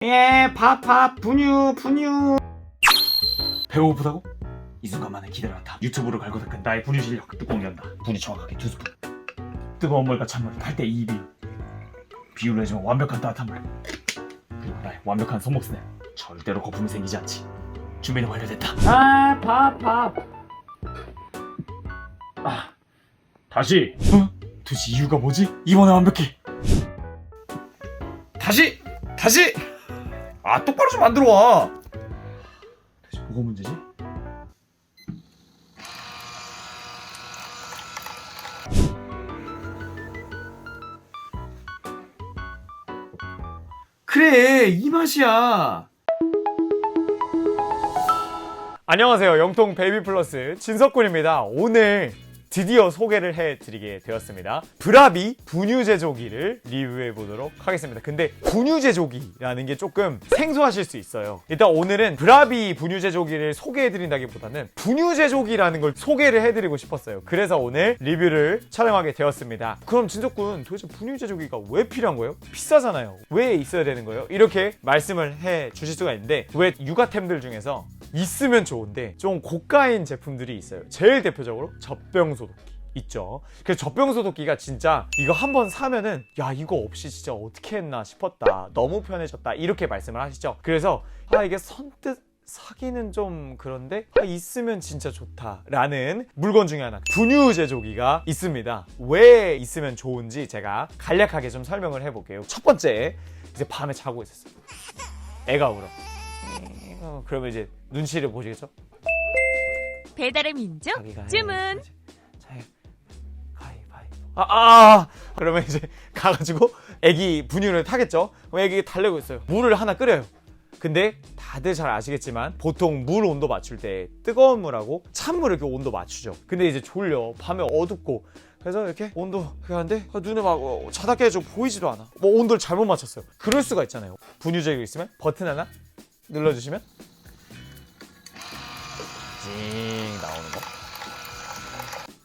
예, 밥, 분유. 배고프다고? 이 순간만을 기다려왔다. 유튜브로 갈고 닦은 나의 분유 실력 뚜껑 연다. 분유 정확하게 2스푼. 뜨거운 물과 찬물 8대 2비율. 비율로 해주면 완벽한 따뜻한 물. 그리고 나의 완벽한 손목 스냅. 절대로 거품이 생기지 않지. 준비는 완료됐다. 밥. 다시. 도대체 이유가 뭐지? 이번에 완벽해. 다시. 똑바로 좀 만들어 와. 도대체 뭐가 문제지? 그래, 이 맛이야. 안녕하세요. 영통 베이비 플러스 진석군입니다. 오늘 드디어 소개를 해드리게 되었습니다. 브라비 분유 제조기를 리뷰해 보도록 하겠습니다. 근데 분유 제조기라는 게 조금 생소하실 수 있어요. 일단 오늘은 브라비 분유 제조기를 소개해 드린다기보다는 분유 제조기라는 걸 소개를 해드리고 싶었어요. 그래서 오늘 리뷰를 촬영하게 되었습니다. 그럼 진석군, 도대체 분유 제조기가 왜 필요한 거예요? 비싸잖아요. 왜 있어야 되는 거예요? 이렇게 말씀을 해 주실 수가 있는데, 왜 육아템들 중에서 있으면 좋은데 좀 고가인 제품들이 있어요. 제일 대표적으로 젖병소독기 있죠. 그래서 젖병소독기가 진짜 이거 한번 사면은 야, 이거 없이 진짜 어떻게 했나 싶었다, 너무 편해졌다, 이렇게 말씀을 하시죠. 그래서 이게 선뜻 사기는 좀 그런데 있으면 진짜 좋다라는 물건 중에 하나, 분유 제조기가 있습니다. 왜 있으면 좋은지 제가 간략하게 좀 설명을 해볼게요. 첫 번째, 이제 밤에 자고 있었어요. 애가 울어. 그러면 이제 눈치를 보시겠죠? 배달의 민족 주문. 그러면 이제 가가지고 애기 분유를 타겠죠? 그럼 애기 달래고 있어요. 물을 하나 끓여요. 근데 다들 잘 아시겠지만 보통 물 온도 맞출 때 뜨거운 물하고 찬물을 이렇게 온도 맞추죠. 근데 이제 졸려, 밤에 어둡고, 그래서 이렇게 온도 하는데 눈에 막 자다 깨가지고 보이지도 않아. 뭐 온도를 잘못 맞췄어요. 그럴 수가 있잖아요. 분유제가 있으면 버튼 하나 눌러주시면 징 나오는 거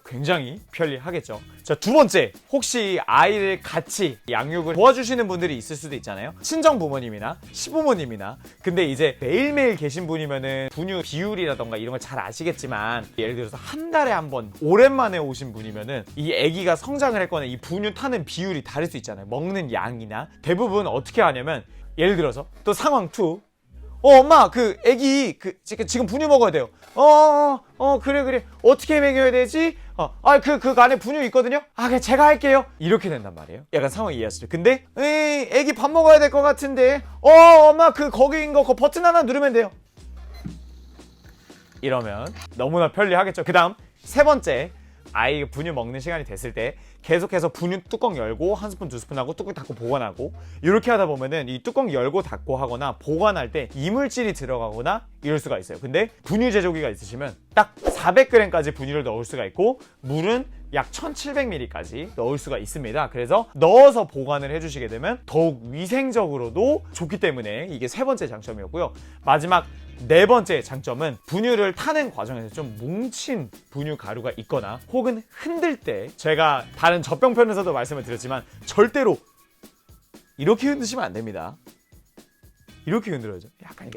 굉장히 편리하겠죠. 자, 두 번째, 혹시 아이를 같이 양육을 도와주시는 분들이 있을 수도 있잖아요. 친정 부모님이나 시부모님이나. 근데 이제 매일매일 계신 분이면은 분유 비율이라던가 이런 걸 잘 아시겠지만, 예를 들어서 한 달에 한 번 오랜만에 오신 분이면은 이 아기가 성장을 했거나 이 분유 타는 비율이 다를 수 있잖아요. 먹는 양이나. 대부분 어떻게 하냐면, 예를 들어서 또 상황 2, 엄마, 애기, 지금 분유 먹어야 돼요. 그래. 어떻게 먹여야 되지? 그 안에 분유 있거든요? 그냥 제가 할게요. 이렇게 된단 말이에요. 약간 상황 이해하시죠? 근데, 애기 밥 먹어야 될 것 같은데, 엄마, 거기인 거, 버튼 하나 누르면 돼요. 이러면 너무나 편리하겠죠? 그 다음, 세 번째, 아이가 분유 먹는 시간이 됐을 때 계속해서 분유 뚜껑 열고 한 스푼, 두 스푼 하고 뚜껑 닫고 보관하고, 이렇게 하다 보면은 이 뚜껑 열고 닫고 하거나 보관할 때 이물질이 들어가거나 이럴 수가 있어요. 근데 분유 제조기가 있으시면 딱 400g까지 분유를 넣을 수가 있고, 물은 약 1700ml까지 넣을 수가 있습니다. 그래서 넣어서 보관을 해주시게 되면 더욱 위생적으로도 좋기 때문에 이게 세 번째 장점이었고요. 마지막 네 번째 장점은, 분유를 타는 과정에서 좀 뭉친 분유 가루가 있거나 혹은 흔들 때, 제가 다른 젖병편에서도 말씀을 드렸지만 절대로 이렇게 흔드시면 안 됩니다. 이렇게 흔들어야죠. 약간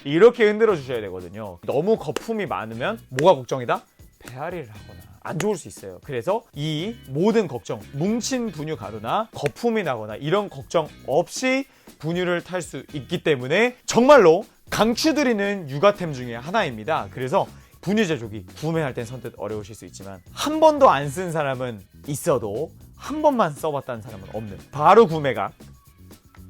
이렇게 흔들어 주셔야 되거든요. 너무 거품이 많으면 뭐가 걱정이다? 배앓이를 하거나 안 좋을 수 있어요. 그래서 이 모든 걱정, 뭉친 분유 가루나 거품이 나거나 이런 걱정 없이 분유를 탈 수 있기 때문에 정말로 강추드리는 육아템 중에 하나입니다. 그래서 분유 제조기 구매할 땐 선뜻 어려우실 수 있지만, 한 번도 안 쓴 사람은 있어도 한 번만 써봤다는 사람은 없는, 바로 구매가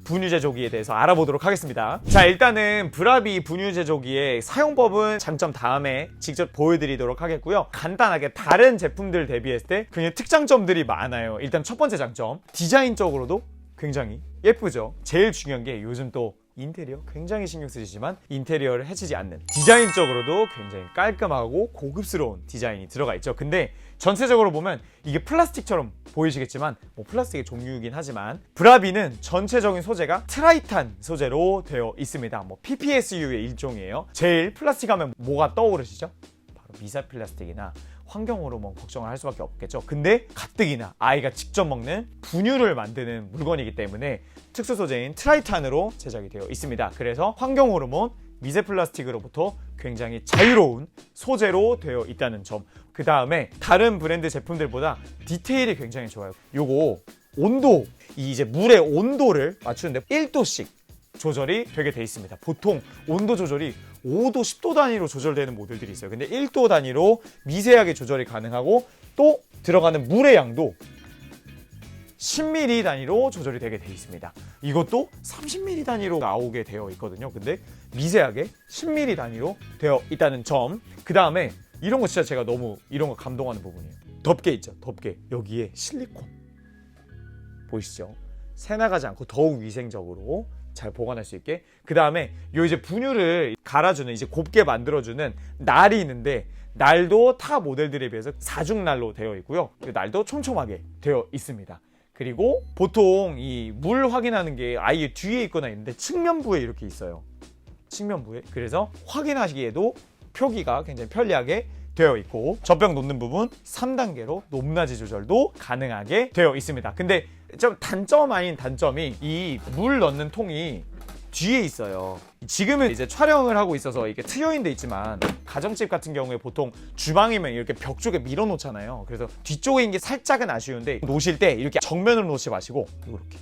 분유 제조기에 대해서 알아보도록 하겠습니다. 자, 일단은 브라비 분유 제조기의 사용법은 장점 다음에 직접 보여드리도록 하겠고요. 간단하게 다른 제품들 대비했을 때 그냥 특장점들이 많아요. 일단 첫 번째 장점, 디자인적으로도 굉장히 예쁘죠. 제일 중요한 게 요즘 또 인테리어 굉장히 신경 쓰시지만 인테리어를 해치지 않는, 디자인적으로도 굉장히 깔끔하고 고급스러운 디자인이 들어가 있죠. 근데 전체적으로 보면 이게 플라스틱처럼 보이시겠지만 플라스틱의 종류이긴 하지만, 브라비는 전체적인 소재가 트라이탄 소재로 되어 있습니다. PPSU의 일종이에요. 제일 플라스틱 하면 뭐가 떠오르시죠? 바로 그런 미세 플라스틱이나 환경 호르몬 걱정을 할 수밖에 없겠죠. 근데 가뜩이나 아이가 직접 먹는 분유를 만드는 물건이기 때문에 특수 소재인 트라이탄으로 제작이 되어 있습니다. 그래서 환경 호르몬, 미세 플라스틱으로부터 굉장히 자유로운 소재로 되어 있다는 점. 그 다음에 다른 브랜드 제품들보다 디테일이 굉장히 좋아요. 요거 온도, 이제 물의 온도를 맞추는데 1도씩 조절이 되게 돼 있습니다. 보통 온도 조절이 5도, 10도 단위로 조절되는 모델들이 있어요. 근데 1도 단위로 미세하게 조절이 가능하고 또 들어가는 물의 양도 10ml 단위로 조절이 되게 돼 있습니다. 이것도 30ml 단위로 나오게 되어 있거든요. 근데 미세하게 10ml 단위로 되어 있다는 점. 그 다음에 이런 거 진짜 제가 너무 이런 거 감동하는 부분이에요. 덮개 있죠, 덮개. 여기에 실리콘 보이시죠? 새 나가지 않고 더욱 위생적으로 잘 보관할 수 있게. 그 다음에 요 이제 분유를 갈아주는, 이제 곱게 만들어주는 날이 있는데, 날도 타 모델들에 비해서 사중날로 되어 있고요. 날도 촘촘하게 되어 있습니다. 그리고 보통 이 물 확인하는 게 아예 뒤에 있거나 있는데 측면부에 이렇게 있어요. 측면부에. 그래서 확인하시기에도 표기가 굉장히 편리하게 되어 있고, 젖병 놓는 부분 3단계로 높낮이 조절도 가능하게 되어 있습니다. 근데 좀 단점 아닌 단점이 이 물 넣는 통이 뒤에 있어요. 지금은 이제 촬영을 하고 있어서 이렇게 트여인 데 있지만, 가정집 같은 경우에 보통 주방이면 이렇게 벽 쪽에 밀어 놓잖아요. 그래서 뒤쪽에 있는 게 살짝은 아쉬운데, 놓으실 때 이렇게 정면으로 놓지 마시고 이렇게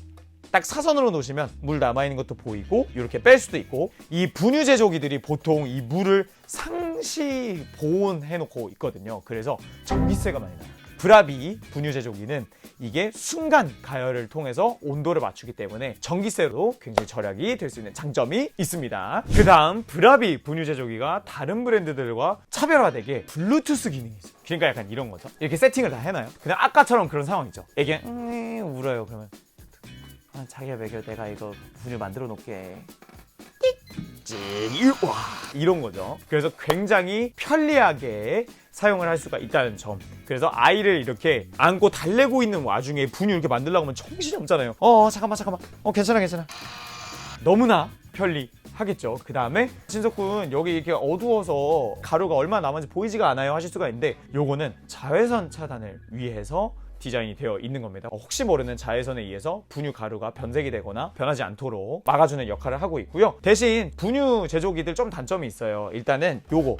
딱 사선으로 놓으시면 물 남아있는 것도 보이고 이렇게 뺄 수도 있고, 이 분유 제조기들이 보통 이 물을 상시 보온해 놓고 있거든요. 그래서 전기세가 많이 나요. 브라비 분유 제조기는 이게 순간 가열을 통해서 온도를 맞추기 때문에 전기세로 굉장히 절약이 될 수 있는 장점이 있습니다. 그 다음 브라비 분유 제조기가 다른 브랜드들과 차별화되게 블루투스 기능이 있어요. 그러니까 약간 이런 거죠. 이렇게 세팅을 다 해놔요. 그냥 아까처럼 그런 상황이죠. 애기 울어요. 그러면 자기야 먹여, 내가 이거 분유 만들어 놓을게. 와, 이런 거죠. 그래서 굉장히 편리하게 사용을 할 수가 있다는 점. 그래서 아이를 이렇게 안고 달래고 있는 와중에 분유 이렇게 만들려고 하면 정신이 없잖아요. 잠깐만 괜찮아. 너무나 편리하겠죠. 그 다음에 진석군, 여기 이렇게 어두워서 가루가 얼마 남았는지 보이지가 않아요 하실 수가 있는데, 요거는 자외선 차단을 위해서 디자인이 되어 있는 겁니다. 혹시 모르는 자외선에 의해서 분유 가루가 변색이 되거나 변하지 않도록 막아주는 역할을 하고 있고요. 대신 분유 제조기들 좀 단점이 있어요. 일단은 요거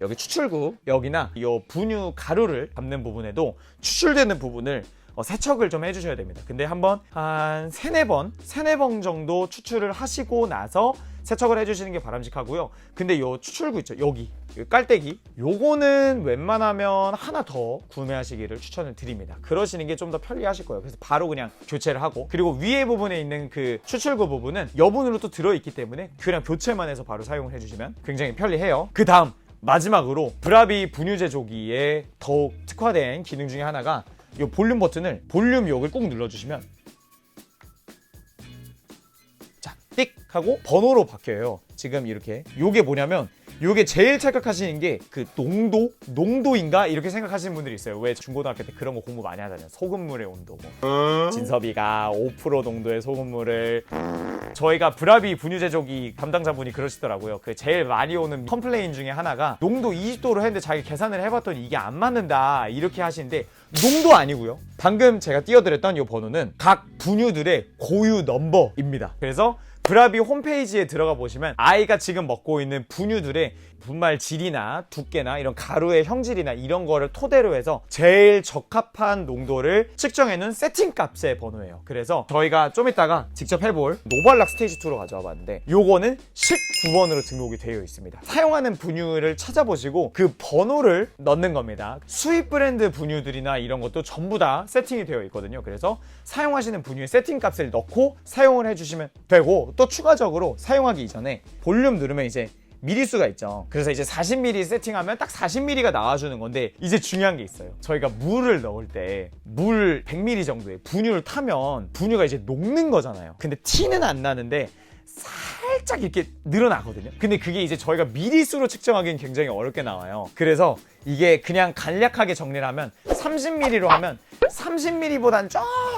여기 추출구, 여기나 요 분유 가루를 담는 부분에도 추출되는 부분을 세척을 좀 해주셔야 됩니다. 근데 한번 한 3-4번 정도 추출을 하시고 나서 세척을 해주시는 게 바람직하고요. 근데 요 추출구 있죠, 여기 깔때기, 요거는 웬만하면 하나 더 구매하시기를 추천을 드립니다. 그러시는 게 좀 더 편리하실 거예요. 그래서 바로 그냥 교체를 하고, 그리고 위에 부분에 있는 그 추출구 부분은 여분으로 또 들어있기 때문에 그냥 교체만 해서 바로 사용을 해주시면 굉장히 편리해요. 그 다음 마지막으로 브라비 분유 제조기에 더욱 특화된 기능 중에 하나가 이 볼륨 버튼을, 볼륨 여기를 꾹 눌러주시면 자, 띡 하고 번호로 바뀌어요. 지금 이렇게. 요게 뭐냐면, 요게 제일 착각하시는 게 그 농도인가 이렇게 생각하시는 분들이 있어요. 왜 중고등학교 때 그런 거 공부 많이 하잖아요. 소금물의 온도. 진섭이가 5% 농도의 소금물을, 저희가 브라비 분유 제조기 담당자분이 그러시더라고요. 그 제일 많이 오는 컴플레인 중에 하나가 농도 20도로 했는데 자기 계산을 해봤더니 이게 안 맞는다 이렇게 하시는데, 농도 아니고요. 방금 제가 띄워드렸던 이 번호는 각 분유들의 고유 넘버입니다. 그래서 브라비 홈페이지에 들어가 보시면 아이가 지금 먹고 있는 분유들의 분말 질이나 두께나 이런 가루의 형질이나 이런 거를 토대로 해서 제일 적합한 농도를 측정해놓은 세팅값의 번호예요. 그래서 저희가 좀 이따가 직접 해볼 노발락 스테이지 2로 가져와 봤는데, 요거는 19번으로 등록이 되어 있습니다. 사용하는 분유를 찾아보시고 그 번호를 넣는 겁니다. 수입 브랜드 분유들이나 이런 것도 전부 다 세팅이 되어 있거든요. 그래서 사용하시는 분유의 세팅값을 넣고 사용을 해주시면 되고, 또 추가적으로 사용하기 이전에 볼륨 누르면 이제 미리수가 있죠. 그래서 이제 40ml 세팅하면 딱 40ml가 나와주는 건데, 이제 중요한 게 있어요. 저희가 물을 넣을 때 물 100ml 정도의 분유를 타면 분유가 이제 녹는 거잖아요. 근데 티는 안 나는데 살짝 이렇게 늘어나거든요. 근데 그게 이제 저희가 미리수로 측정하기는 굉장히 어렵게 나와요. 그래서 이게 그냥 간략하게 정리를 하면 30ml로 하면 30ml보단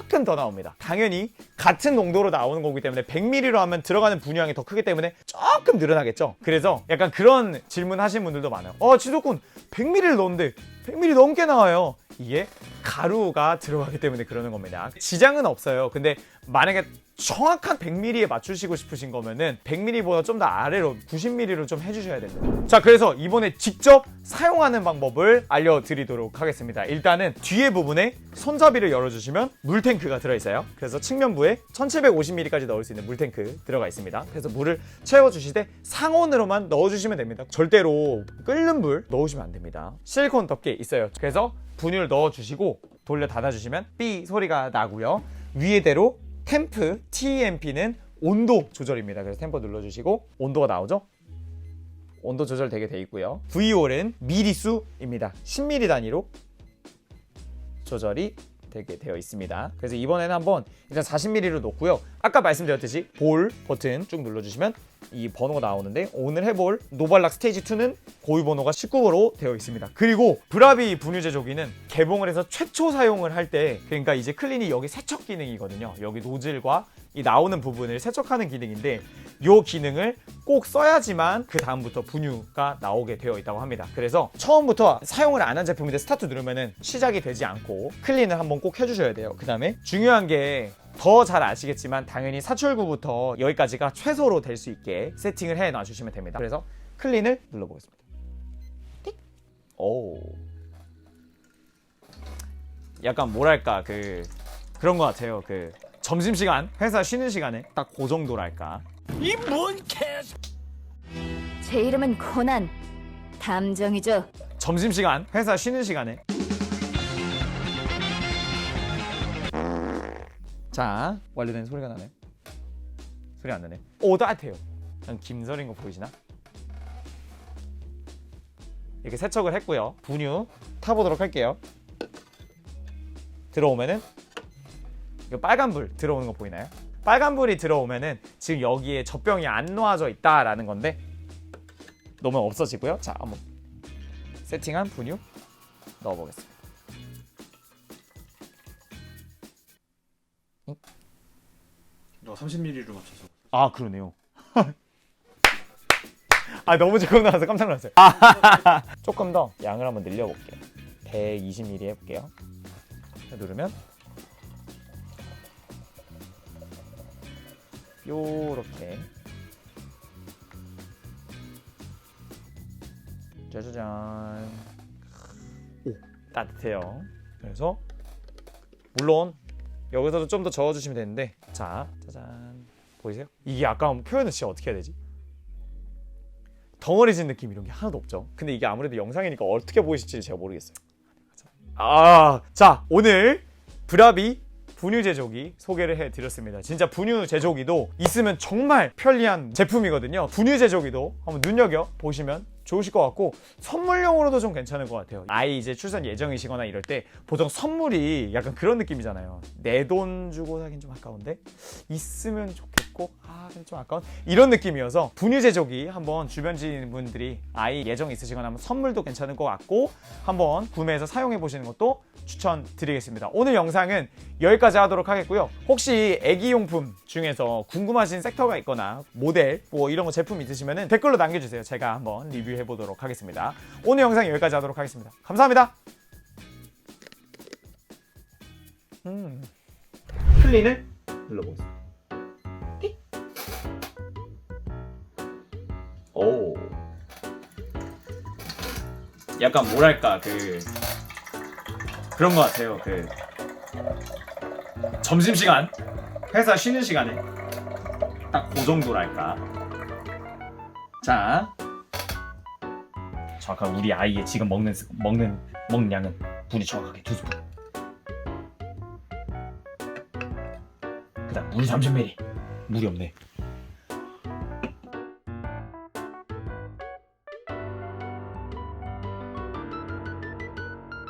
조금 더 나옵니다. 당연히 같은 농도로 나오는 거기 때문에 100ml로 하면 들어가는 분유량이 더 크기 때문에 조금 늘어나겠죠. 그래서 약간 그런 질문 하시는 분들도 많아요. 지석군 100ml를 넣었는데 100ml 넘게 나와요. 이게 가루가 들어가기 때문에 그러는 겁니다. 지장은 없어요. 근데 만약에 정확한 100ml에 맞추시고 싶으신 거면은 100ml보다 좀 더 아래로 90ml로 좀 해주셔야 됩니다. 자, 그래서 이번에 직접 사용하는 방법을 알려드리도록 하겠습니다. 일단은 뒤에 부분에 손잡이를 열어주시면 물탱크가 들어있어요. 그래서 측면부에 1750ml까지 넣을 수 있는 물탱크 들어가 있습니다. 그래서 물을 채워주실 때 상온으로만 넣어주시면 됩니다. 절대로 끓는 물 넣으시면 안 됩니다. 실리콘 덮개 있어요. 그래서 분유를 넣어주시고 돌려 닫아주시면 삐 소리가 나고요. 위에대로 템프, TEMP는 온도 조절입니다. 그래서 템퍼 눌러주시고 온도가 나오죠? 온도 조절되게 돼 있고요. VOL은 미리수입니다. 10ml 단위로 조절이 되게 되어 있습니다. 그래서 이번에는 한번 일단 40ml로 놓고요. 아까 말씀드렸듯이 볼 버튼 쭉 눌러주시면 이 번호가 나오는데 오늘 해볼 노발락 스테이지 2는 고유 번호가 19번으로 되어 있습니다. 그리고 브라비 분유 제조기는 개봉을 해서 최초 사용을 할 때, 그러니까 이제 클린이 여기 세척 기능이거든요. 여기 노즐과 이 나오는 부분을 세척하는 기능인데 이 기능을 꼭 써야지만 그 다음부터 분유가 나오게 되어 있다고 합니다. 그래서 처음부터 사용을 안 한 제품인데 스타트 누르면은 시작이 되지 않고 클린을 한번 꼭 해주셔야 돼요. 그 다음에 중요한 게 더 잘 아시겠지만 당연히 사출구부터 여기까지가 최소로 될 수 있게 세팅을 해 놔주시면 됩니다. 그래서 클린을 눌러보겠습니다. 띡! 오, 약간 뭐랄까 그런 것 같아요. 점심시간 회사 쉬는 시간에 딱 그 정도랄까. 이 뭔 개. 제 이름은 코난 담정이죠. 점심시간 회사 쉬는 시간에. 자, 완료된 소리가 나네. 소리 안 나네. 오, 따뜻해요. 김설인 거 보이시나? 이렇게 세척을 했고요. 분유 타보도록 할게요. 들어오면은 이거 빨간불 들어오는 거 보이나요? 빨간불이 들어오면은 지금 여기에 젖병이 안 놓아져 있다라는 건데 놓으면 없어지고요. 자, 한번 세팅한 분유 넣어보겠습니다. 너 30ml로 맞춰서. 아, 그러네요. 너무 조금 나와서 깜짝 놀랐어요. 조금 더 양을 한번 늘려볼게요. 120ml 해볼게요. 누르면 요렇게 짜자잔. 오, 따뜻해요. 그래서 물론 여기서도 좀 더 저어주시면 되는데, 자, 짜잔, 보이세요? 이게 아까 표현을 진짜 어떻게 해야 되지? 덩어리진 느낌 이런 게 하나도 없죠. 근데 이게 아무래도 영상이니까 어떻게 보이실지 제가 모르겠어요. 자, 오늘 브라비 분유 제조기 소개를 해드렸습니다. 진짜 분유 제조기도 있으면 정말 편리한 제품이거든요. 분유 제조기도 한번 눈여겨보시면 좋으실 것 같고 선물용으로도 좀 괜찮을 것 같아요. 아이 이제 출산 예정이시거나 이럴 때 보통 선물이 약간 그런 느낌이잖아요. 내 돈 주고 사긴 좀 아까운데 있으면 좋겠고 근데 좀 아까운 이런 느낌이어서 분유 제조기 한번 주변 지인분들이 아이 예정 있으시거나 하면 선물도 괜찮을 것 같고 한번 구매해서 사용해 보시는 것도 추천드리겠습니다. 오늘 영상은 여기까지 하도록 하겠고요. 혹시 애기용품 중에서 궁금하신 섹터가 있거나 모델 뭐 이런 거 제품 있으시면 댓글로 남겨주세요. 제가 한번 리뷰해 보도록 하겠습니다. 오늘 영상 여기까지 하도록 하겠습니다. 감사합니다. 클린을 눌러보겠습니다. 오, 약간 뭐랄까 그런 것 같아요. 점심시간 회사 쉬는 시간에 딱 그 정도랄까. 자, 정확한 우리 아이의 지금 먹는 양은 분이 정확하게 2스푼. 그다음 물 30ml. 물이 없네.